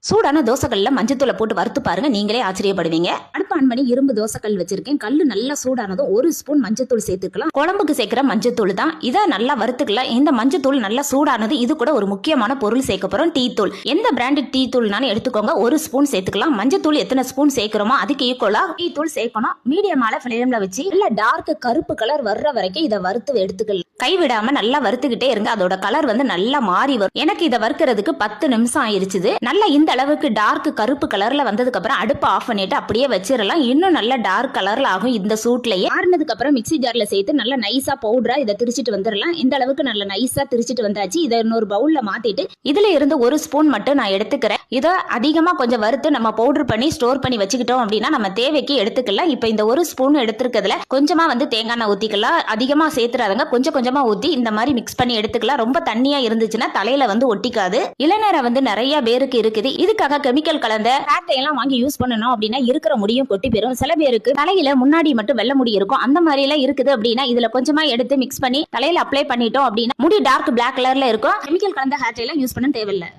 சூடான தோசைகள்ல மஞ்சத்தூளை போட்டு வறுத்து பாருங்க, நீங்களே ஆச்சரியப்படுவீங்க. அடுப்பு ஆன் பண்ணி இரும்பு தோசைக்கல் வச்சிருக்கேன். கல்லு நல்லா சூடானதும் 1 ஸ்பூன் மஞ்சத்தூள் சேர்த்துக்கலாம். குழம்புக்கு சேர்க்கிற மஞ்சத்தூள் தான், இதை நல்லா வறுத்துக்கலாம். இந்த மஞ்சத்தூள் நல்லா சூடானது, இது கூட ஒரு முக்கியமான பொருள் சேர்க்க போறோம், டீ தூள். எந்த பிராண்டட் டீ தூள்னாலும் எடுத்துக்கோங்க, 1 ஸ்பூன் சேர்த்துக்கலாம். மஞ்சத்தூள் எத்தனை ஸ்பூன் சேர்க்கிறோமோ அதுக்கு ஈக்குவலா டீ தூள் சேர்க்கணும். மீடியமான ஃபிளேம்ல வச்சு இல்ல டார்க் கருப்பு கலர் வர்ற வரைக்கும் இதை வறுத்து எடுத்துக்கலாம். கைவிடாம நல்லா வறுத்துக்கிட்டே இருங்க, அதோட கலர் வந்து நல்லா மாறி வரும். எனக்கு இதை வறுக்கிறதுக்கு 10 நிமிஷம் ஆயிருச்சு. நல்லா இந்த அளவுக்கு டார்க் கருப்பு கலர்ல வந்ததுக்கு அப்புறம் அடுப்பு ஆஃப் பண்ணிட்டு அப்படியே வச்சிடலாம். இன்னும் நல்ல டார்க் கலர்ல ஆகும். இந்த சூட்லயே ஆறுனதுக்கு அப்புறம் மிக்ஸி ஜார்ல சேர்த்து நல்லா நைஸா பவுடரா இதை திரிச்சிட்டு வந்துடலாம். இந்த அளவுக்கு நல்ல நைஸா திரிச்சிட்டு வந்தாச்சு. இதை இன்னொரு பவுல்ல மாத்திட்டு இதுல இருந்து 1 ஸ்பூன் மட்டும் நான் எடுத்துக்கிறேன். இதை அதிகமா கொஞ்சம் வறுத்து நம்ம பவுடர் பண்ணி ஸ்டோர் பண்ணி வச்சுக்கிட்டோம் அப்படின்னா நம்ம தேவைக்கு எடுத்துக்கலாம். இப்ப இந்த 1 ஸ்பூன் எடுத்துக்கிறதுல கொஞ்சமா வந்து தேங்காய் எண்ணெய் ஊத்திக்கலாம். அதிகமா சேர்த்துறாதங்க, கொஞ்சம் கொஞ்சமா ஊத்தி இந்த மாதிரி மிக்ஸ் பண்ணி எடுத்துக்கலாம். ரொம்ப தண்ணியா இருந்துச்சுன்னா தலையில வந்து ஒட்டிக்காது. இளநீரை வந்து நிறைய பேருக்கு இருக்குது. இதுக்காக கெமிக்கல் கலந்த ஃபேட் எல்லாம் வாங்கி யூஸ் பண்ணணும் அப்படின்னா இருக்கிற முடியும் கொட்டி போயிடும். சில பேருக்கு தலையில முன்னாடி மட்டும் வெள்ளை முடி இருக்கும். அந்த மாதிரி எல்லாம் இருக்குது அப்படின்னா இதுல கொஞ்சமா எடுத்து மிக்ஸ் பண்ணி தலையில அப்ளை பண்ணிட்டோம் அப்படின்னா முடி டார்க் பிளாக் கலர்ல இருக்கும். கெமிக்கல் கலந்த ஹேர் எல்லாம் யூஸ் பண்ண தேவையில்லை.